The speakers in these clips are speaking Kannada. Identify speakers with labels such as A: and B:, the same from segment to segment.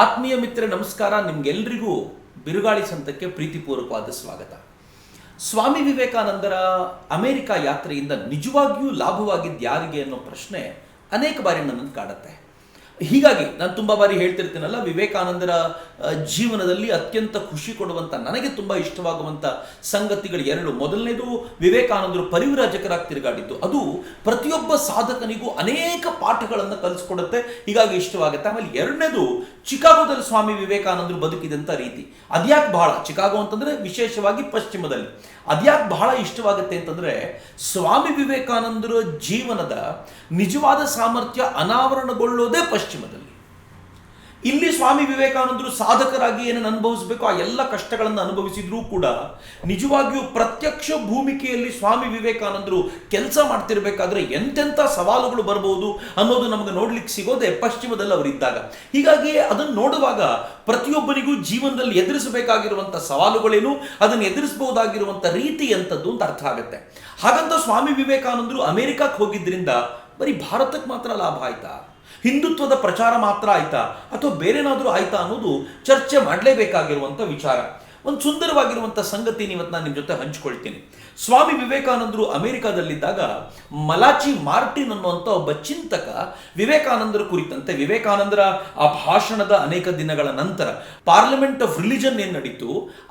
A: ಆತ್ಮೀಯ ಮಿತ್ರ ನಮಸ್ಕಾರ. ನಿಮ್ಗೆಲ್ರಿಗೂ ಬಿರುಗಾಳಿ ಸಂತಕ್ಕೆ ಪ್ರೀತಿಪೂರ್ವಕವಾದ ಸ್ವಾಗತ. ಸ್ವಾಮಿ ವಿವೇಕಾನಂದರ ಅಮೆರಿಕ ಯಾತ್ರೆಯಿಂದ ನಿಜವಾಗಿಯೂ ಲಾಭವಾಗಿದ್ದು ಯಾರಿಗೆ ಅನ್ನೋ ಪ್ರಶ್ನೆ ಅನೇಕ ಬಾರಿ ನನ್ನನ್ನು ಕಾಡುತ್ತೆ. ಹೀಗಾಗಿ ನಾನು ತುಂಬ ಬಾರಿ ಹೇಳ್ತಿರ್ತೀನಲ್ಲ, ವಿವೇಕಾನಂದರ ಜೀವನದಲ್ಲಿ ಅತ್ಯಂತ ಖುಷಿ ಕೊಡುವಂಥ, ನನಗೆ ತುಂಬ ಇಷ್ಟವಾಗುವಂಥ ಸಂಗತಿಗಳು ಎರಡು. ಮೊದಲನೇದು, ವಿವೇಕಾನಂದರು ಪರಿವ್ರಾಜಕರಾಗಿ ತಿರುಗಾಡಿದ್ದು. ಅದು ಪ್ರತಿಯೊಬ್ಬ ಸಾಧಕನಿಗೂ ಅನೇಕ ಪಾಠಗಳನ್ನು ಕಲಿಸ್ಕೊಡುತ್ತೆ, ಹೀಗಾಗಿ ಇಷ್ಟವಾಗುತ್ತೆ. ಆಮೇಲೆ ಎರಡನೇದು, ಚಿಕಾಗೋದಲ್ಲಿ ಸ್ವಾಮಿ ವಿವೇಕಾನಂದರು ಬದುಕಿದಂಥ ರೀತಿ. ಅದ್ಯಾಕೆ ಬಹಳ, ಚಿಕಾಗೋ ಅಂತಂದರೆ ವಿಶೇಷವಾಗಿ ಪಶ್ಚಿಮದಲ್ಲಿ, ಅದ್ಯಾಕೆ ಬಹಳ ಇಷ್ಟವಾಗುತ್ತೆ ಅಂತಂದರೆ, ಸ್ವಾಮಿ ವಿವೇಕಾನಂದರ ಜೀವನದ ನಿಜವಾದ ಸಾಮರ್ಥ್ಯ ಅನಾವರಣಗೊಳ್ಳೋದೇ ಪಶ್ಚಿಮದಲ್ಲಿ. ಇಲ್ಲಿ ಸ್ವಾಮಿ ವಿವೇಕಾನಂದರು ಸಾಧಕರಾಗಿ ಏನನ್ನು ಅನುಭವಿಸಬೇಕು ಆ ಎಲ್ಲ ಕಷ್ಟಗಳನ್ನು ಅನುಭವಿಸಿದ್ರೂ ಕೂಡ ನಿಜವಾಗಿಯೂ ಪ್ರತ್ಯಕ್ಷ ಭೂಮಿಕೆಯಲ್ಲಿ ಸ್ವಾಮಿ ವಿವೇಕಾನಂದರು ಕೆಲಸ ಮಾಡ್ತಿರ್ಬೇಕಾದ್ರೆ ಎಂತೆಂಥ ಸವಾಲುಗಳು ಬರ್ಬೋದು ಅನ್ನೋದು ನಮಗೆ ನೋಡ್ಲಿಕ್ಕೆ ಸಿಗೋದೆ ಪಶ್ಚಿಮದಲ್ಲಿ ಅವರಿದ್ದಾಗ. ಹೀಗಾಗಿ ಅದನ್ನು ನೋಡುವಾಗ ಪ್ರತಿಯೊಬ್ಬನಿಗೂ ಜೀವನದಲ್ಲಿ ಎದುರಿಸಬೇಕಾಗಿರುವಂಥ ಸವಾಲುಗಳೇನು, ಅದನ್ನು ಎದುರಿಸಬಹುದಾಗಿರುವಂಥ ರೀತಿ ಎಂಥದ್ದು ಅಂತ ಅರ್ಥ ಆಗುತ್ತೆ. ಹಾಗಂತ ಸ್ವಾಮಿ ವಿವೇಕಾನಂದರು ಅಮೆರಿಕಕ್ಕೆ ಹೋಗಿದ್ದರಿಂದ ಬರೀ ಭಾರತಕ್ಕೆ ಮಾತ್ರ ಲಾಭ ಆಯ್ತಾ, ಹಿಂದುತ್ವದ ಪ್ರಚಾರ ಮಾತ್ರ ಆಯ್ತಾ, ಅಥವಾ ಬೇರೆನಾದರೂ ಆಯ್ತಾ ಅನ್ನೋದು ಚರ್ಚೆ ಮಾಡಲೇಬೇಕಾಗಿರುವಂಥ ವಿಚಾರ. ಒಂದು ಸುಂದರವಾಗಿರುವಂಥ ಸಂಗತಿ ಇವತ್ತು ನಾನು ನಿಮ್ಮ ಜೊತೆ ಹಂಚ್ಕೊಳ್ತೀನಿ. ಸ್ವಾಮಿ ವಿವೇಕಾನಂದರು ಅಮೆರಿಕಾದಲ್ಲಿದ್ದಾಗ ಮಲಾಚಿ ಮಾರ್ಟಿನ್ ಅನ್ನುವಂಥ ಒಬ್ಬ ಚಿಂತಕ ವಿವೇಕಾನಂದರ ಕುರಿತಂತೆ, ವಿವೇಕಾನಂದರ ಆ ಭಾಷಣದ ಅನೇಕ ದಿನಗಳ ನಂತರ ಪಾರ್ಲಿಮೆಂಟ್ ಆಫ್ ರಿಲಿಜನ್ ಏನು ನಡೀತು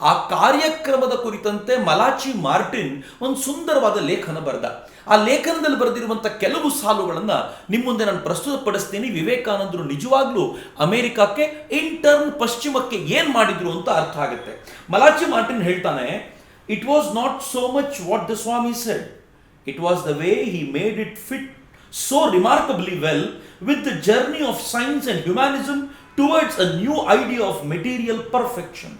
A: ಆ ಕಾರ್ಯಕ್ರಮದ ಕುರಿತಂತೆ ಮಲಾಚಿ ಮಾರ್ಟಿನ್ ಒಂದು ಸುಂದರವಾದ ಲೇಖನ ಬರೆದ. ಆ ಲೇಖನದಲ್ಲಿ ಬರೆದಿರುವಂಥ ಕೆಲವು ಸಾಲುಗಳನ್ನು ನಿಮ್ಮ ಮುಂದೆ ನಾನು ಪ್ರಸ್ತುತಪಡಿಸ್ತೀನಿ. ವಿವೇಕಾನಂದರು ನಿಜವಾಗ್ಲೂ ಅಮೆರಿಕಕ್ಕೆ ಇಂಟರ್ನ್ ಪಶ್ಚಿಮಕ್ಕೆ ಏನು ಮಾಡಿದ್ರು ಅಂತ ಅರ್ಥ ಆಗುತ್ತೆ. ಮಲಾಚಿ ಮಾರ್ಟಿನ್ ಹೇಳ್ತಾನೆ, it was not so much what the Swami said, it was the way he made it fit so remarkably well with the journey of science and humanism towards a new idea of material perfection.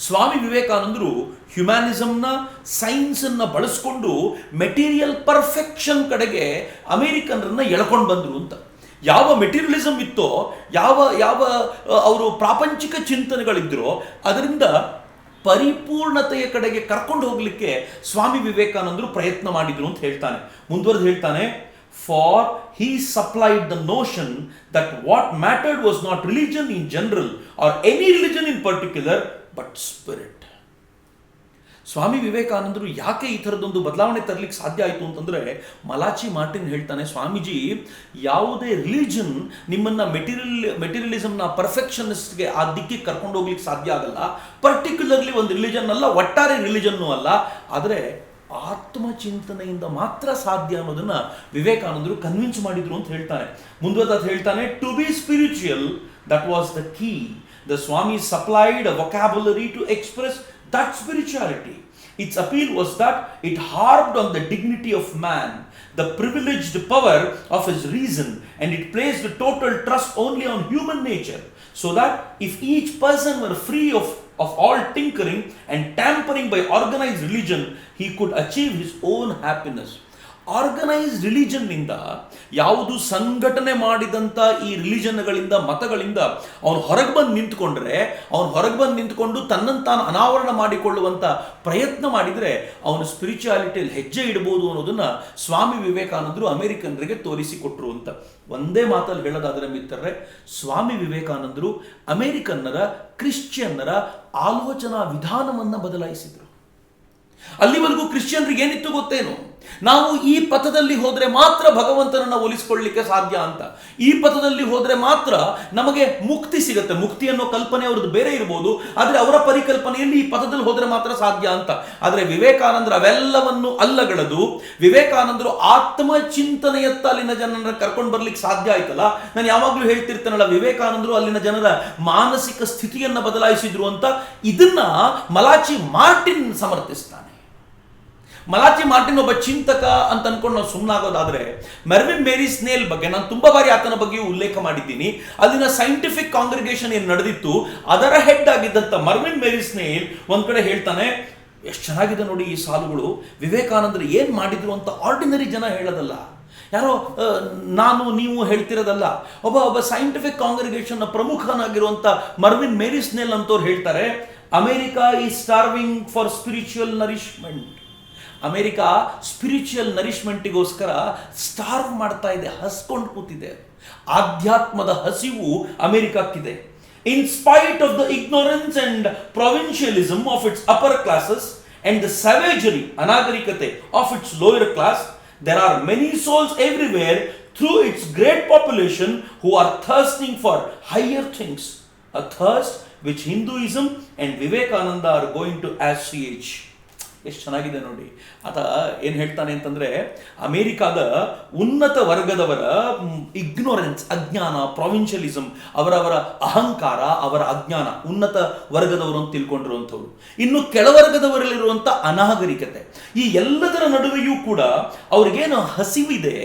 A: ಸ್ವಾಮಿ ವಿವೇಕಾನಂದರು ಹ್ಯುಮ್ಯಾನಿಸಮ್ನ, ಸೈನ್ಸನ್ನು ಬಳಸ್ಕೊಂಡು ಮೆಟೀರಿಯಲ್ ಪರ್ಫೆಕ್ಷನ್ ಕಡೆಗೆ ಅಮೇರಿಕನ್ರನ್ನ ಎಳ್ಕೊಂಡು ಬಂದರು ಅಂತ. ಯಾವ ಮೆಟೀರಿಯಲಿಸಮ್ ಇತ್ತೋ, ಯಾವ ಅವರು ಪ್ರಾಪಂಚಿಕ ಚಿಂತನೆಗಳಿದ್ದರೋ ಅದರಿಂದ ಪರಿಪೂರ್ಣತೆಯ ಕಡೆಗೆ ಕರ್ಕೊಂಡು ಹೋಗಲಿಕ್ಕೆ ಸ್ವಾಮಿ ವಿವೇಕಾನಂದರು ಪ್ರಯತ್ನ ಮಾಡಿದ್ರು ಅಂತ ಹೇಳ್ತಾನೆ. ಮುಂದುವರೆದು ಹೇಳ್ತಾನೆ, for he supplied the notion that what mattered was not religion in general or any religion in particular but spirit. ಸ್ವಾಮಿ ವಿವೇಕಾನಂದರು ಯಾಕೆ ಈ ಥರದೊಂದು ಬದಲಾವಣೆ ತರಲಿಕ್ಕೆ ಸಾಧ್ಯ ಆಯಿತು ಅಂತಂದರೆ, ಮಲಾಚಿ ಮಾರ್ಟಿನ್ ಹೇಳ್ತಾನೆ, ಸ್ವಾಮೀಜಿ ಯಾವುದೇ ರಿಲಿಜನ್ ನಿಮ್ಮನ್ನು ಮೆಟೀರಿಯಲಿಸಮ್ನ ಪರ್ಫೆಕ್ಷನಿಸ್ಟ್ಗೆ ಆ ದಿಕ್ಕಿಗೆ ಕರ್ಕೊಂಡು ಹೋಗ್ಲಿಕ್ಕೆ ಸಾಧ್ಯ ಆಗಲ್ಲ. ಪರ್ಟಿಕ್ಯುಲರ್ಲಿ ಒಂದು ರಿಲಿಜನ್ ಅಲ್ಲ, ಒಟ್ಟಾರೆ ರಿಲಿಜನ್ನು ಅಲ್ಲ, ಆದರೆ ಆತ್ಮಚಿಂತನೆಯಿಂದ ಮಾತ್ರ ಸಾಧ್ಯ ಅನ್ನೋದನ್ನ ವಿವೇಕಾನಂದರು ಕನ್ವಿನ್ಸ್ ಮಾಡಿದ್ರು ಅಂತ ಹೇಳ್ತಾನೆ. ಮುಂದುವರೆದು ಹೇಳ್ತಾನೆ, to be spiritual that was the key. The Swami supplied a vocabulary to express that spirituality. Its appeal was that it harped on the dignity of man, the privileged power of his reason, and it placed the total trust only on human nature, so that if each person were free of all tinkering and tampering by organized religion, he could achieve his own happiness. Organised ರಿಲಿಜನ್ನಿಂದ, ಯಾವುದು ಸಂಘಟನೆ ಮಾಡಿದಂಥ ಈ ರಿಲಿಜನ್ಗಳಿಂದ, ಮತಗಳಿಂದ ಅವನು ಹೊರಗೆ ಬಂದು ನಿಂತ್ಕೊಂಡ್ರೆ, ಅವನು ಹೊರಗೆ ಬಂದು ನಿಂತ್ಕೊಂಡು ತನ್ನನ್ನು ತಾನು ಅನಾವರಣ ಮಾಡಿಕೊಳ್ಳುವಂಥ ಪ್ರಯತ್ನ ಮಾಡಿದರೆ ಅವನು ಸ್ಪಿರಿಚುಯಾಲಿಟಿಯಲ್ಲಿ ಹೆಜ್ಜೆ ಇಡ್ಬೋದು ಅನ್ನೋದನ್ನು ಸ್ವಾಮಿ ವಿವೇಕಾನಂದರು ಅಮೆರಿಕನ್ರಿಗೆ ತೋರಿಸಿಕೊಟ್ರು ಅಂತ. ಒಂದೇ ಮಾತಲ್ಲಿ ಹೇಳೋದಾದರೆ ಮಿತ್ರರೇ, ಸ್ವಾಮಿ ವಿವೇಕಾನಂದರು ಅಮೆರಿಕನ್ನರ, ಕ್ರಿಶ್ಚಿಯನ್ನರ ಆಲೋಚನಾ ವಿಧಾನವನ್ನು ಬದಲಾಯಿಸಿದರು. ಅಲ್ಲಿವರೆಗೂ ಕ್ರಿಶ್ಚಿಯನ್ರಿಗೆ ಏನಿತ್ತು ಗೊತ್ತೇನು, ನಾವು ಈ ಪಥದಲ್ಲಿ ಹೋದರೆ ಮಾತ್ರ ಭಗವಂತನನ್ನು ಒಲಿಸಿಕೊಳ್ಳಲಿಕ್ಕೆ ಸಾಧ್ಯ ಅಂತ, ಈ ಪಥದಲ್ಲಿ ಹೋದರೆ ಮಾತ್ರ ನಮಗೆ ಮುಕ್ತಿ ಸಿಗುತ್ತೆ. ಮುಕ್ತಿ ಅನ್ನೋ ಕಲ್ಪನೆ ಅವ್ರದ್ದು ಬೇರೆ ಇರ್ಬೋದು, ಆದರೆ ಅವರ ಪರಿಕಲ್ಪನೆಯಲ್ಲಿ ಈ ಪಥದಲ್ಲಿ ಹೋದರೆ ಮಾತ್ರ ಸಾಧ್ಯ ಅಂತ. ಆದರೆ ವಿವೇಕಾನಂದರು ಅವೆಲ್ಲವನ್ನು ಅಲ್ಲಗಳೆದು, ವಿವೇಕಾನಂದರು ಆತ್ಮಚಿಂತನೆಯತ್ತ ಅಲ್ಲಿನ ಜನರನ್ನ ಕರ್ಕೊಂಡು ಬರ್ಲಿಕ್ಕೆ ಸಾಧ್ಯ ಆಯ್ತಲ್ಲ. ನಾನು ಯಾವಾಗಲೂ ಹೇಳ್ತಿರ್ತೇನಲ್ಲ, ವಿವೇಕಾನಂದರು ಅಲ್ಲಿನ ಜನರ ಮಾನಸಿಕ ಸ್ಥಿತಿಯನ್ನು ಬದಲಾಯಿಸಿದ್ರು ಅಂತ. ಇದನ್ನ ಮಲಾಚಿ ಮಾರ್ಟಿನ್ ಸಮರ್ಥಿಸ್ತಾನೆ. ಮಲಾಚಿ ಮಾರ್ಟಿನ್ ಒಬ್ಬ ಚಿಂತಕ ಅಂತ ಅನ್ಕೊಂಡು ನಾವು ಸುಮ್ಮನಾಗೋದಾದ್ರೆ, ಮೆರ್ವಿನ್ ಮೇರಿ ಸ್ನೇಲ್ ಬಗ್ಗೆ ನಾನು ತುಂಬ ಬಾರಿ ಆತನ ಬಗ್ಗೆಯೂ ಉಲ್ಲೇಖ ಮಾಡಿದ್ದೀನಿ. ಅಲ್ಲಿನ ಸೈಂಟಿಫಿಕ್ ಕಾಂಗ್ರಿಗೇಷನ್ ಏನು ನಡೆದಿತ್ತು ಅದರ ಹೆಡ್ ಆಗಿದ್ದಂಥ ಮರ್ವಿನ್ ಮೇರಿ ಸ್ನೇಲ್ ಒಂದ್ ಕಡೆ ಹೇಳ್ತಾನೆ, ಎಷ್ಟು ಚೆನ್ನಾಗಿದೆ ನೋಡಿ ಈ ಸಾಲುಗಳು, ವಿವೇಕಾನಂದರು ಏನು ಮಾಡಿದ್ರು ಅಂತ ಆರ್ಡಿನರಿ ಜನ ಹೇಳೋದಲ್ಲ, ಯಾರೋ ನಾನು ನೀವು ಹೇಳ್ತಿರೋದಲ್ಲ. ಒಬ್ಬ ಸೈಂಟಿಫಿಕ್ ಕಾಂಗ್ರಿಗೇಷನ್ನ ಪ್ರಮುಖನಾಗಿರುವಂಥ ಮರ್ವಿನ್ ಮೇರಿ ಸ್ನೇಲ್ ಅಂತವ್ರು ಹೇಳ್ತಾರೆ, America is starving for spiritual nourishment. America spiritual ನರಿಶ್ಮೆಂಟಿಗೋಸ್ಕರ ಸ್ಟಾರ್ವ್ ಮಾಡ್ತಾ ಇದೆ, ಹಸ್ಕೊಂಡು ಕೂತಿದೆ. ಆಧ್ಯಾತ್ಮದ ಹಸಿವು ಅಮೆರಿಕಕ್ಕಿದೆ. In spite of the ignorance and provincialism of its upper classes and the savagery, anagarikate, of its lower class, there are many souls everywhere through its great population who are thirsting for higher things, a thirst which Hinduism and Vivekananda are going to assuage. ಎಷ್ಟು ಚೆನ್ನಾಗಿದೆ ನೋಡಿ. ಆತ ಏನು ಹೇಳ್ತಾನೆ ಅಂತಂದರೆ, ಅಮೇರಿಕಾದ ಉನ್ನತ ವರ್ಗದವರ ಇಗ್ನೋರೆನ್ಸ್, ಅಜ್ಞಾನ, ಪ್ರಾವಿನ್ಷಿಯಲಿಸಮ್, ಅವರವರ ಅಹಂಕಾರ, ಅವರ ಅಜ್ಞಾನ, ಉನ್ನತ ವರ್ಗದವರು ಅಂತ ತಿಳ್ಕೊಂಡಿರುವಂಥವ್ರು, ಇನ್ನು ಕೆಳವರ್ಗದವರಲ್ಲಿರುವಂಥ ಅನಾಗರಿಕತೆ, ಈ ಎಲ್ಲದರ ನಡುವೆಯೂ ಕೂಡ ಅವ್ರಿಗೇನು ಹಸಿವಿದೆ,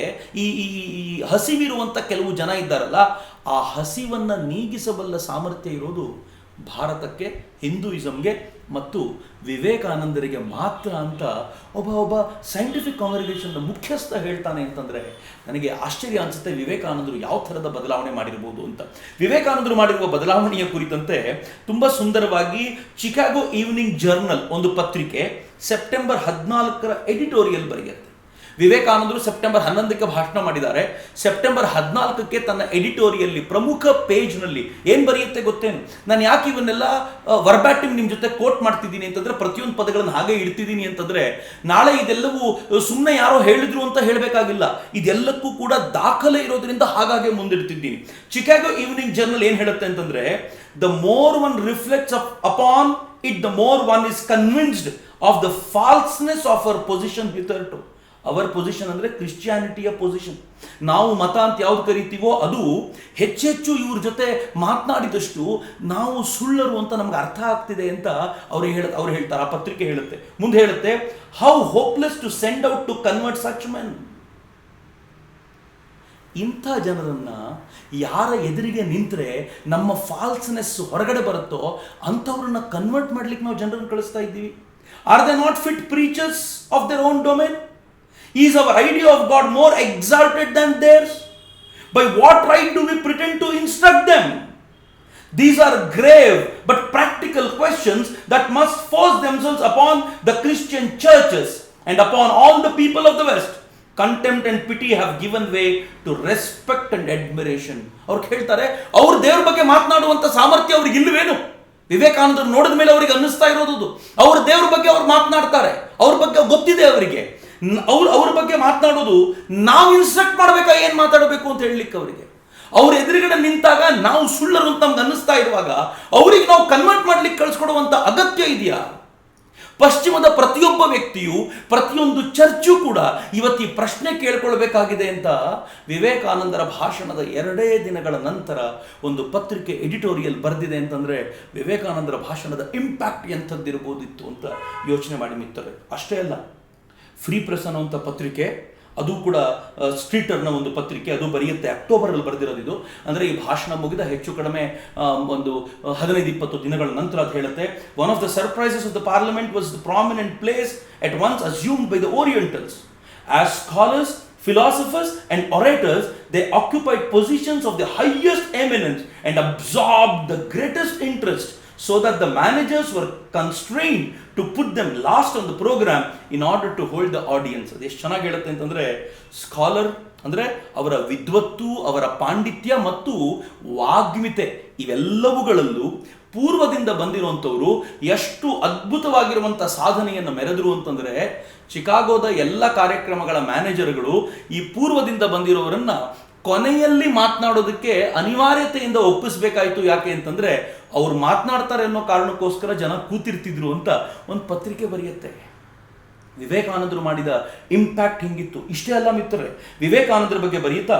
A: ಈ ಹಸಿವಿರುವಂಥ ಕೆಲವು ಜನ ಇದ್ದಾರಲ್ಲ, ಆ ಹಸಿವನ್ನು ನೀಗಿಸಬಲ್ಲ ಸಾಮರ್ಥ್ಯ ಇರೋದು ಭಾರತಕ್ಕೆ, ಹಿಂದೂಯಿಸಮ್ಗೆ ಮತ್ತು ವಿವೇಕಾನಂದರಿಗೆ ಮಾತ್ರ ಅಂತ ಒಬ್ಬ ಸೈಂಟಿಫಿಕ್ ಕಾಂಗ್ರಿಗೇಷನ್ನ ಮುಖ್ಯಸ್ಥ ಹೇಳ್ತಾನೆ ಅಂತಂದರೆ ನನಗೆ ಆಶ್ಚರ್ಯ ಅನಿಸುತ್ತೆ. ವಿವೇಕಾನಂದರು ಯಾವ ಥರದ ಬದಲಾವಣೆ ಮಾಡಿರ್ಬೋದು ಅಂತ. ವಿವೇಕಾನಂದರು ಮಾಡಿರುವ ಬದಲಾವಣೆಯ ಕುರಿತಂತೆ ತುಂಬ ಸುಂದರವಾಗಿ ಚಿಕಾಗೋ ಈವ್ನಿಂಗ್ ಜರ್ನಲ್ ಒಂದು ಪತ್ರಿಕೆ ಸೆಪ್ಟೆಂಬರ್ 14 ಎಡಿಟೋರಿಯಲ್ ಬರೆಯುತ್ತೆ. ವಿವೇಕಾನಂದರು ಸೆಪ್ಟೆಂಬರ್ 11 ಭಾಷಣ ಮಾಡಿದ್ದಾರೆ. ಸೆಪ್ಟೆಂಬರ್ 14 ತನ್ನ ಎಡಿಟೋರಿಯಲ್ಲಿ ಪ್ರಮುಖ ಪೇಜ್ನಲ್ಲಿ ಏನು ಬರೆಯುತ್ತೆ ಗೊತ್ತೇನು? ನಾನು ಯಾಕೆ ಇವನ್ನೆಲ್ಲ ವರ್ಬ್ಯಾಟಿಮ್ ನಿಮ್ಮ ಜೊತೆ ಕೋಟ್ ಮಾಡ್ತಿದ್ದೀನಿ ಅಂತಂದರೆ, ಪ್ರತಿಯೊಂದು ಪದಗಳನ್ನು ಹಾಗೆ ಇಡ್ತಿದ್ದೀನಿ ಅಂತಂದರೆ, ನಾಳೆ ಇದೆಲ್ಲವೂ ಸುಮ್ಮನೆ ಯಾರೋ ಹೇಳಿದ್ರು ಅಂತ ಹೇಳಬೇಕಾಗಿಲ್ಲ, ಇದೆಲ್ಲಕ್ಕೂ ಕೂಡ ದಾಖಲೆ ಇರೋದ್ರಿಂದ ಹಾಗಾಗಿ ಮುಂದಿಡ್ತಿದ್ದೀನಿ. ಚಿಕಾಗೋ ಈವ್ನಿಂಗ್ ಜರ್ನಲ್ ಏನು ಹೇಳುತ್ತೆ ಅಂತಂದರೆ, the more one reflects upon it, the more one is convinced of the falseness of our position hitherto. Our position ಅಂದರೆ ಕ್ರಿಶ್ಚಿಯಾನಿಟಿಯ ಪೊಸಿಷನ್. ನಾವು ಮತ ಅಂತ ಯಾವ್ದು ಕರಿತೀವೋ ಅದು ಹೆಚ್ಚೆಚ್ಚು ಇವ್ರ ಜೊತೆ ಮಾತನಾಡಿದಷ್ಟು ನಾವು ಸುಳ್ಳರು ಅಂತ ನಮ್ಗೆ ಅರ್ಥ ಆಗ್ತಿದೆ ಅಂತ ಅವ್ರು ಹೇಳ್ತಾರೆ. ಆ ಪತ್ರಿಕೆ ಹೇಳುತ್ತೆ, ಮುಂದೆ ಹೇಳುತ್ತೆ, how hopeless to send out to convert such men. ಇಂಥ ಜನರನ್ನು ಯಾರ ಎದುರಿಗೆ ನಿಂತರೆ ನಮ್ಮ ಫಾಲ್ಸ್ನೆಸ್ ಹೊರಗಡೆ ಬರುತ್ತೋ ಅಂಥವ್ರನ್ನ ಕನ್ವರ್ಟ್ ಮಾಡ್ಲಿಕ್ಕೆ ನಾವು ಜನರನ್ನು ಕಳಿಸ್ತಾ ಇದ್ದೀವಿ. Are they not fit preachers of their own domain? Is our idea of God more exalted than theirs? By what right do we pretend to instruct them? These are grave but practical questions that must force themselves upon the Christian churches and upon all the people of the West. Contempt and pity have given way to respect and admiration. ಅವ್ರು ಹೇಳ್ತಾರೆ, ಅವ್ರ ದೇವ್ರ ಬಗ್ಗೆ ಮಾತನಾಡುವಂಥ ಸಾಮರ್ಥ್ಯ ಅವ್ರಿಗೆ ಇಲ್ಲವೇನು? ವಿವೇಕಾನಂದರು ನೋಡಿದ ಮೇಲೆ ಅವ್ರಿಗೆ ಅನ್ನಿಸ್ತಾ ಇರೋದು, ಅವ್ರ ದೇವ್ರ ಬಗ್ಗೆ ಅವ್ರು ಮಾತನಾಡ್ತಾರೆ, ಅವ್ರ ಬಗ್ಗೆ ಗೊತ್ತಿದೆ ಅವರಿಗೆ, ಅವ್ರ ಬಗ್ಗೆ ಮಾತನಾಡೋದು ನಾವು ಇನ್ಸ್ಟ್ರಕ್ಟ್ ಮಾಡಬೇಕಾ ಏನು ಮಾತಾಡಬೇಕು ಅಂತ ಹೇಳಲಿಕ್ಕೆ ಅವರಿಗೆ. ಅವ್ರ ಎದುರುಗಡೆ ನಿಂತಾಗ ನಾವು ಸುಳ್ಳರು ಅಂತ ನಮ್ಗೆ ಅನ್ನಿಸ್ತಾ ಇರುವಾಗ ಅವ್ರಿಗೆ ನಾವು ಕನ್ವರ್ಟ್ ಮಾಡ್ಲಿಕ್ಕೆ ಕಳಿಸ್ಕೊಡುವಂಥ ಅಗತ್ಯ ಇದೆಯಾ? ಪಶ್ಚಿಮದ ಪ್ರತಿಯೊಬ್ಬ ವ್ಯಕ್ತಿಯು, ಪ್ರತಿಯೊಂದು ಚರ್ಚು ಕೂಡ ಇವತ್ತು ಈ ಪ್ರಶ್ನೆ ಕೇಳ್ಕೊಳ್ಬೇಕಾಗಿದೆ ಅಂತ ವಿವೇಕಾನಂದರ ಭಾಷಣದ 2 ದಿನಗಳ ನಂತರ ಒಂದು ಪತ್ರಿಕೆ ಎಡಿಟೋರಿಯಲ್ ಬರೆದಿದೆ ಅಂತಂದರೆ ವಿವೇಕಾನಂದರ ಭಾಷಣದ ಇಂಪ್ಯಾಕ್ಟ್ ಎಂಥದ್ದಿರ್ಬೋದಿತ್ತು ಅಂತ ಯೋಚನೆ ಮಾಡಿ ಮಿತ್ರರೆ. ಅಷ್ಟೇ ಅಲ್ಲ, ಫ್ರೀ ಪ್ರೆಸ್ ಅನ್ನುವಂಥ ಪತ್ರಿಕೆ, ಅದು ಕೂಡ ಸ್ಟ್ರೀಟರ್ನ ಒಂದು ಪತ್ರಿಕೆ, ಅದು ಬರೆಯುತ್ತೆ, ಅಕ್ಟೋಬರಲ್ಲಿ ಬರೆದಿರೋದು ಇದು. ಅಂದರೆ ಈ ಭಾಷಣ ಮುಗಿದ ಹೆಚ್ಚು ಕಡಿಮೆ ಒಂದು 15-20 ದಿನಗಳ ನಂತರ ಅದು ಹೇಳುತ್ತೆ, one of the surprises of the parliament was the prominent place at once assumed by the orientals. As scholars, philosophers and orators, they occupied positions of the highest eminence and absorbed the greatest interest, so that the managers were constrained to put them last on the program in order to hold the audience. ಅದು ಎಷ್ಟು ಚೆನ್ನಾಗಿ ಹೇಳುತ್ತೆ ಅಂತಂದರೆ, ಸ್ಕಾಲರ್ ಅಂದರೆ ಅವರ ವಿದ್ವತ್ತು, ಅವರ ಪಾಂಡಿತ್ಯ ಮತ್ತು ವಾಗ್ಮಿತೆ ಇವೆಲ್ಲವುಗಳಲ್ಲೂ ಪೂರ್ವದಿಂದ ಬಂದಿರುವಂಥವರು ಎಷ್ಟು ಅದ್ಭುತವಾಗಿರುವಂಥ ಸಾಧನೆಯನ್ನು ಮೆರೆದರು ಅಂತಂದರೆ, ಚಿಕಾಗೋದ ಎಲ್ಲ ಕಾರ್ಯಕ್ರಮಗಳ ಮ್ಯಾನೇಜರ್ಗಳು ಈ ಪೂರ್ವದಿಂದ ಬಂದಿರೋರನ್ನು ಕೊನೆಯಲ್ಲಿ ಮಾತನಾಡೋದಕ್ಕೆ ಅನಿವಾರ್ಯತೆಯಿಂದ ಒಪ್ಪಿಸಬೇಕಾಯಿತು. ಯಾಕೆ ಅಂತಂದರೆ ಅವ್ರು ಮಾತನಾಡ್ತಾರೆ ಅನ್ನೋ ಕಾರಣಕ್ಕೋಸ್ಕರ ಜನ ಕೂತಿರ್ತಿದ್ರು ಅಂತ ಒಂದು ಪತ್ರಿಕೆ ಬರೆಯುತ್ತೆ. ವಿವೇಕಾನಂದರು ಮಾಡಿದ ಇಂಪ್ಯಾಕ್ಟ್ ಹಿಂಗಿತ್ತು. ಇಷ್ಟೇ ಅಲ್ಲ ಮಿತ್ರರೇ, ವಿವೇಕಾನಂದರ ಬಗ್ಗೆ ಬರೀತಾ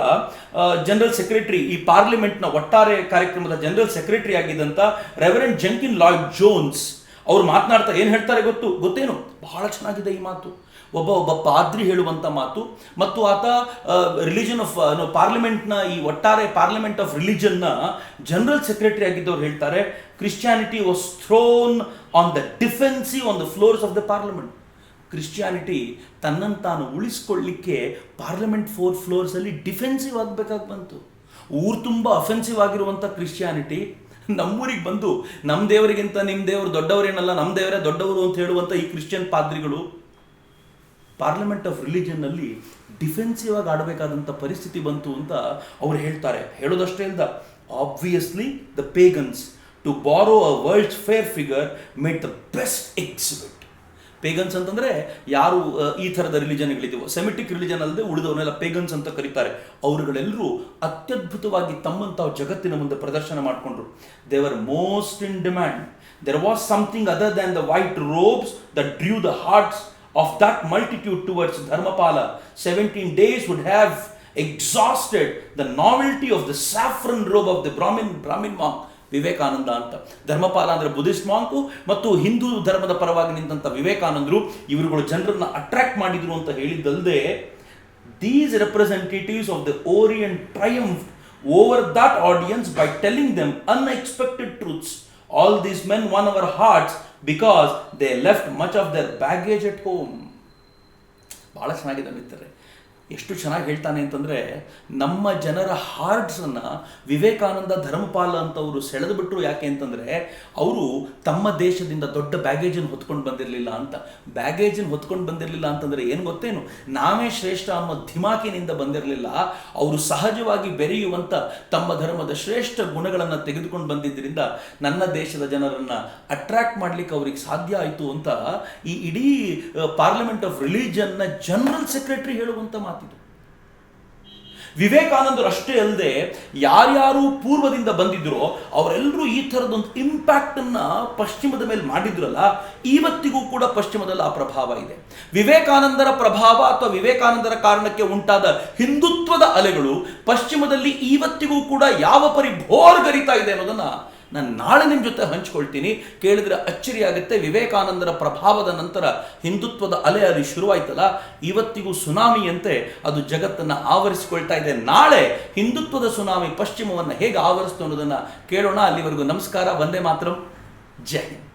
A: ಜನರಲ್ ಸೆಕ್ರೆಟರಿ, ಈ ಪಾರ್ಲಿಮೆಂಟ್ನ ಒಟ್ಟಾರೆ ಕಾರ್ಯಕ್ರಮದ ಜನರಲ್ ಸೆಕ್ರೆಟರಿ ಆಗಿದ್ದಂಥ ರೆವರೆಂಡ್ ಜಂಕಿನ್ ಲಾಯ್ಡ್ ಜೋನ್ಸ್ ಅವ್ರು ಮಾತನಾಡ್ತಾ ಏನು ಹೇಳ್ತಾರೆ ಗೊತ್ತೇನು? ಬಹಳ ಚೆನ್ನಾಗಿದೆ ಈ ಮಾತು. ಒಬ್ಬ ಪಾದ್ರಿ ಹೇಳುವಂಥ ಮಾತು, ಮತ್ತು ಆತ ರಿಲಿಜನ್ ಆಫ್ ಪಾರ್ಲಿಮೆಂಟ್ನ ಈ ಒಟ್ಟಾರೆ ಪಾರ್ಲಿಮೆಂಟ್ ಆಫ್ ರಿಲಿಜನ್ನ ಜನರಲ್ ಸೆಕ್ರೆಟರಿ ಆಗಿದ್ದವ್ರು ಹೇಳ್ತಾರೆ, Christianity was throne on the defensive on the floors of the parliament. Christianity ತನ್ನನ್ನು ತಾನು ಉಳಿಸ್ಕೊಳ್ಳಿಕ್ಕೆ ಪಾರ್ಲಿಮೆಂಟ್ 4 ಫ್ಲೋರ್ಸಲ್ಲಿ ಡಿಫೆನ್ಸಿವ್ ಆಗಬೇಕಾಗಿ ಬಂತು. ಊರು ತುಂಬ ಅಫೆನ್ಸಿವ್ ಆಗಿರುವಂಥ ಕ್ರಿಶ್ಚಿಯಾನಿಟಿ ನಮ್ಮೂರಿಗೆ ಬಂದು ನಮ್ಮ ದೇವರಿಗಿಂತ ನಿಮ್ಮ ದೇವರು ದೊಡ್ಡವರೇನಲ್ಲ, ನಮ್ಮ ದೇವರೇ ದೊಡ್ಡವರು ಅಂತ ಹೇಳುವಂಥ ಈ ಕ್ರಿಶ್ಚಿಯನ್ ಪಾದ್ರಿಗಳು ಪಾರ್ಲಿಮೆಂಟ್ ಆಫ್ ರಿಲಿಜನ್ನಲ್ಲಿ ಡಿಫೆನ್ಸಿವ್ ಆಗಿ ಆಡಬೇಕಾದಂಥ ಪರಿಸ್ಥಿತಿ ಬಂತು ಅಂತ ಅವ್ರು ಹೇಳ್ತಾರೆ. ಹೇಳೋದಷ್ಟೇ ಇಲ್ದ, Obviously, the pagans, to borrow a World's Fair figure, made the best exhibit. Pagans ಅಂತಂದರೆ ಯಾರು ಈ ಥರದ ರಿಲಿಜನ್ಗಳಿದ್ದೀವೋ, ಸೆಮಿಟಿಕ್ ರಿಲಿಜನ್ ಅಲ್ಲದೆ ಉಳಿದವನ್ನೆಲ್ಲ ಪೇಗನ್ಸ್ ಅಂತ ಕರೀತಾರೆ. ಅವರುಗಳೆಲ್ಲರೂ ಅತ್ಯದ್ಭುತವಾಗಿ ತಮ್ಮನ್ನು ತಾವು ಜಗತ್ತಿನ ಮುಂದೆ ಪ್ರದರ್ಶನ ಮಾಡಿಕೊಂಡ್ರು. They were most in demand. There was something other than the white robes that drew the hearts of that multitude towards Dharmapala. 17 days would have exhausted the novelty of the saffron robe of the Brahmin monk Vivekananda ಅಂತ. ಧರ್ಮಪಾಲ ಅಂದರೆ ಬುದ್ಧಿಸ್ಟ್ ಮಾಂಕು ಮತ್ತು ಹಿಂದೂ ಧರ್ಮದ ಪರವಾಗಿ ನಿಂತ ವಿವೇಕಾನಂದರು ಇವರುಗಳು ಜನರನ್ನು ಅಟ್ರಾಕ್ಟ್ ಮಾಡಿದ್ರು ಅಂತ ಹೇಳಿದ್ದಲ್ಲದೆ, these representatives of the Orient triumphed over that audience by telling them unexpected truths. All these men won our hearts because they left much of their baggage at home. ಭಾಳ ಚೆನ್ನಾಗಿದೆ ಮಿತ್ರರೇ. ಎಷ್ಟು ಚೆನ್ನಾಗಿ ಹೇಳ್ತಾನೆ ಅಂತಂದರೆ, ನಮ್ಮ ಜನರ ಹಾರ್ಟ್ಸನ್ನು ವಿವೇಕಾನಂದ ಧರ್ಮಪಾಲ ಅಂತವರು ಸೆಳೆದು ಬಿಟ್ಟರು. ಯಾಕೆ ಅಂತಂದರೆ, ಅವರು ತಮ್ಮ ದೇಶದಿಂದ ದೊಡ್ಡ ಬ್ಯಾಗೇಜನ್ನು ಹೊತ್ಕೊಂಡು ಬಂದಿರಲಿಲ್ಲ ಅಂತ. ಬ್ಯಾಗೇಜನ್ನು ಹೊತ್ಕೊಂಡು ಬಂದಿರಲಿಲ್ಲ ಅಂತಂದರೆ ಏನು ಗೊತ್ತೇನು, ನಾವೇ ಶ್ರೇಷ್ಠ ಅನ್ನೋ ಧಿಮಾಕಿನಿಂದ ಬಂದಿರಲಿಲ್ಲ. ಅವರು ಸಹಜವಾಗಿ ಬೆರೆಯುವಂಥ ತಮ್ಮ ಧರ್ಮದ ಶ್ರೇಷ್ಠ ಗುಣಗಳನ್ನು ತೆಗೆದುಕೊಂಡು ಬಂದಿದ್ದರಿಂದ ನನ್ನ ದೇಶದ ಜನರನ್ನು ಅಟ್ರ್ಯಾಕ್ಟ್ ಮಾಡಲಿಕ್ಕೆ ಅವ್ರಿಗೆ ಸಾಧ್ಯ ಆಯಿತು ಅಂತ ಈ ಇಡೀ ಪಾರ್ಲಿಮೆಂಟ್ ಆಫ್ ರಿಲಿಜನ್ನ ಜನರಲ್ ಸೆಕ್ರೆಟರಿ ಹೇಳುವಂಥ ಮಾತಿದು. ವಿವೇಕಾನಂದರು ಅಷ್ಟೇ ಅಲ್ಲದೆ ಯಾರ್ಯಾರು ಪೂರ್ವದಿಂದ ಬಂದಿದ್ರೋ ಅವರೆಲ್ಲರೂ ಈ ಥರದೊಂದು ಇಂಪ್ಯಾಕ್ಟನ್ನು ಪಶ್ಚಿಮದ ಮೇಲೆ ಮಾಡಿದ್ರಲ್ಲ, ಇವತ್ತಿಗೂ ಕೂಡ ಪಶ್ಚಿಮದಲ್ಲಿ ಆ ಪ್ರಭಾವ ಇದೆ. ವಿವೇಕಾನಂದರ ಪ್ರಭಾವ ಅಥವಾ ವಿವೇಕಾನಂದರ ಕಾರಣಕ್ಕೆ ಉಂಟಾದ ಹಿಂದುತ್ವದ ಅಲೆಗಳು ಪಶ್ಚಿಮದಲ್ಲಿ ಇವತ್ತಿಗೂ ಕೂಡ ಯಾವ ಪರಿ ಭೋರ್ಗರಿತಾ ಇದೆ ಅನ್ನೋದನ್ನು ನಾನು ನಾಳೆ ನಿಮ್ಮ ಜೊತೆ ಹಂಚ್ಕೊಳ್ತೀನಿ. ಕೇಳಿದ್ರೆ ಅಚ್ಚರಿಯಾಗುತ್ತೆ. ವಿವೇಕಾನಂದರ ಪ್ರಭಾವದ ನಂತರ ಹಿಂದುತ್ವದ ಅಲೆ ಅಲ್ಲಿ ಶುರುವಾಯ್ತಲ್ಲ, ಇವತ್ತಿಗೂ ಸುನಾಮಿಯಂತೆ ಅದು ಜಗತ್ತನ್ನು ಆವರಿಸಿಕೊಳ್ತಾ ಇದೆ. ನಾಳೆ ಹಿಂದುತ್ವದ ಸುನಾಮಿ ಪಶ್ಚಿಮವನ್ನು ಹೇಗೆ ಆವರಿಸ್ತು ಅನ್ನೋದನ್ನು ಕೇಳೋಣ. ಅಲ್ಲಿವರೆಗೂ ನಮಸ್ಕಾರ. ವಂದೇ ಮಾತರಂ. ಜೈ ಹಿಂದ್.